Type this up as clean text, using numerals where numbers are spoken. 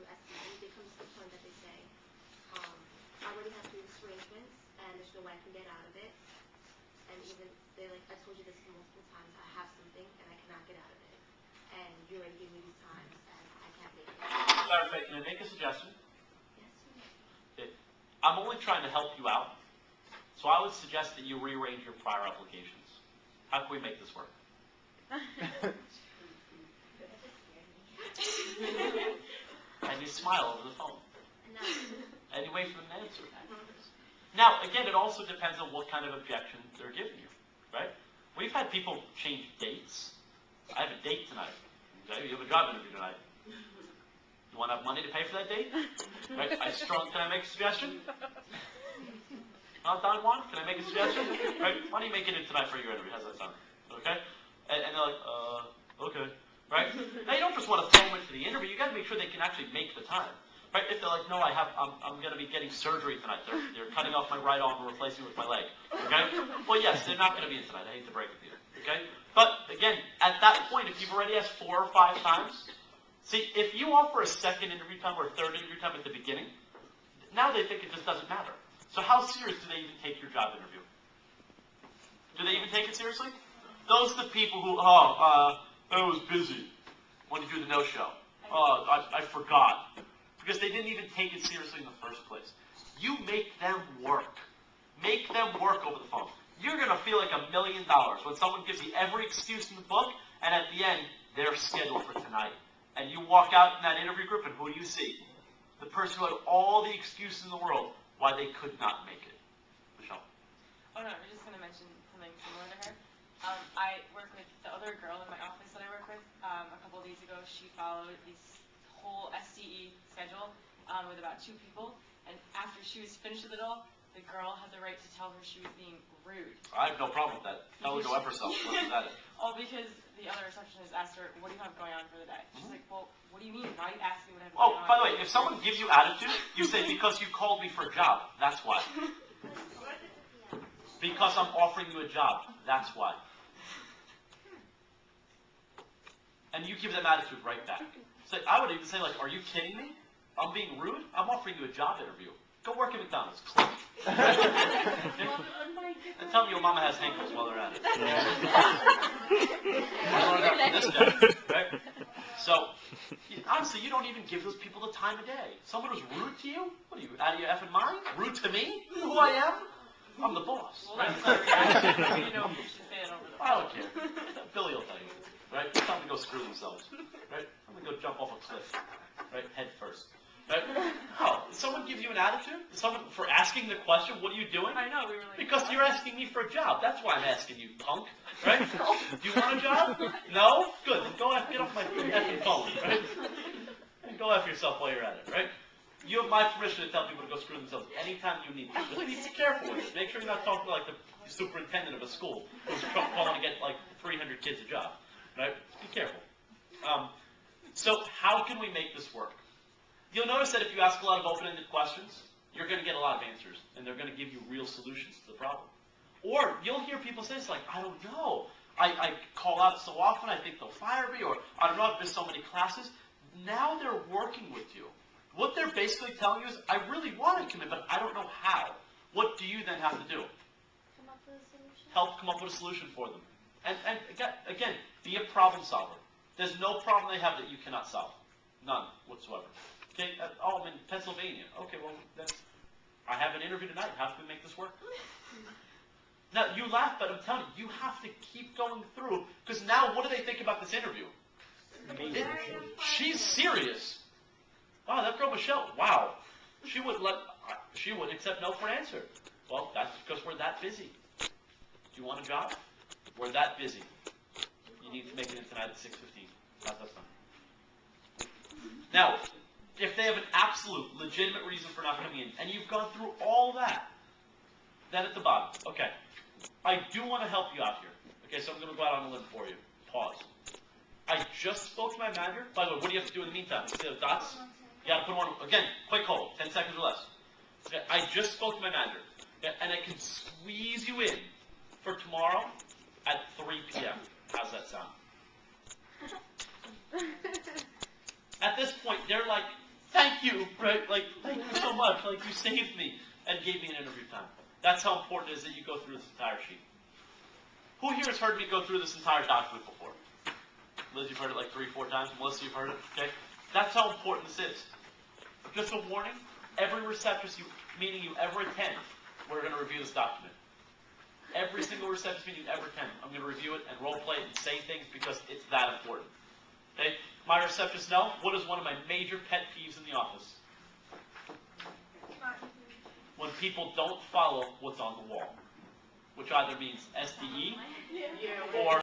through SCE, they come to the point that they say, I already have 3 arrangements, and there's no way I can get out of it. And even they're like, I told you this multiple times, I have something, and I cannot get out of it. And you already gave me these times, and I can't make it. Clarify, can I make a suggestion? Yes, you may. I'm only trying to help you out, so I would suggest that you rearrange your prior applications. How can we make this work? And you smile over the phone. No. And you wait for them to answer. Now, again, it also depends on what kind of objection they're giving you, right? We've had people change dates. I have a date tonight. Okay? You have a job interview tonight. You want to have money to pay for that date? Right? Can I make a suggestion? Not Don Juan? Can I make a suggestion? Right? Why don't you make it in tonight for your interview? How's that sound? Okay? And they're like, okay. Right? Now you don't just want to throw them into the interview. You got to make sure they can actually make the time. Right? If they're like, no, I'm going to be getting surgery tonight. They're cutting off my right arm and replacing it with my leg. Okay? Well, yes, they're not going to be in tonight. I hate to break it to you. Okay? But again, at that point, if you've already asked 4 or 5 times, see, if you offer a second interview time or a third interview time at the beginning, now they think it just doesn't matter. So how serious do they even take your job interview? Do they even take it seriously? Those are the people who, I was busy when you do the no-show. I forgot. Because they didn't even take it seriously in the first place. You make them work. Make them work over the phone. You're going to feel like $1 million when someone gives you every excuse in the book, and at the end, they're scheduled for tonight. And you walk out in that interview group, and who do you see? The person who had all the excuses in the world why they could not make it. Michelle? Oh, no, I was just going to mention something similar to her. I work with the other girl in my office that I work with. A couple of days ago, she followed this whole SCE schedule with about 2 people. And after she was finished with it all, the girl had the right to tell her she was being rude. I have no problem with that. Tell her to F herself. What is that? Oh, because the other receptionist asked her, what do you have going on for the day? She's like, well, what do you mean? Why are you asking what I have going on? Oh, by the way, if someone gives you attitude, you say, because you called me for a job. That's why. Because I'm offering you a job. That's why. And you give them attitude right back. So I would even say, like, are you kidding me? I'm being rude? I'm offering you a job interview. Go work at McDonald's. And tell me your mama has hankles while they're at it. Right? So, honestly, you don't even give those people the time of day. Someone who's rude to you? What are you, out of your effing mind? Rude to me? You know who I am? I'm the boss. Right? You know, you should say it over the phone. I don't care. Billy will tell you. Right? Tell them to go screw themselves. Right? I'm going to go jump off a cliff. Right? Head first. Right? No. If someone gives you an attitude, someone for asking the question, what are you doing? I know, we were like... Because you're asking me for a job. That's why I'm asking you, punk. Right? Do you want a job? No? Good. Then go get off my effing phone. Right? And go F yourself while you're at it. Right? You have my permission to tell people to go screw themselves anytime you need to. Just be careful with it. Make sure you're not talking to like the superintendent of a school who's calling to get like 300 kids a job. Right? Be careful. So how can we make this work? You'll notice that if you ask a lot of open-ended questions, you're going to get a lot of answers, and they're going to give you real solutions to the problem. Or you'll hear people say, it's like, I don't know. I call out so often, I think they'll fire me, or I don't know, I've missed so many classes. Now they're working with you. What they're basically telling you is, I really want to come in, but I don't know how. What do you then have to do? Come up with a solution. Help come up with a solution for them. And again, be a problem solver. There's no problem they have that you cannot solve. None whatsoever. Okay, I'm in Pennsylvania. Okay, well, I have an interview tonight. How can we make this work? Now, you laugh, but I'm telling you, you have to keep going through, because now what do they think about this interview? She's serious. Wow, that girl Michelle, wow. She wouldn't accept no for an answer. Well, that's because we're that busy. Do you want a job? We're that busy. You need to make it in tonight at 6:15. How's that sound? Now, if they have an absolute, legitimate reason for not coming in, and you've gone through all that, then at the bottom, okay, I do want to help you out here. Okay, so I'm going to go out on a limb for you. Pause. I just spoke to my manager. By the way, what do you have to do in the meantime? See those dots? You got to put them on. Again, quick hold, 10 seconds or less. Okay, I just spoke to my manager, and I can squeeze you in for tomorrow at 3 p.m. How's that sound? At this point, they're like, thank you, right? Like, thank you so much. Like, you saved me and gave me an interview time. That's how important it is that you go through this entire sheet. Who here has heard me go through this entire document before? Liz, you've heard it like 3-4 times. Melissa, you've heard it, okay? That's how important this is. Just a warning, every receptionist meeting you ever attend, we're going to review this document. Every single receptionist meeting you ever attend, I'm going to review it and role play it and say things because it's that important. Okay? My receptionists know what is one of my major pet peeves in the office. When people don't follow what's on the wall, which either means SDE or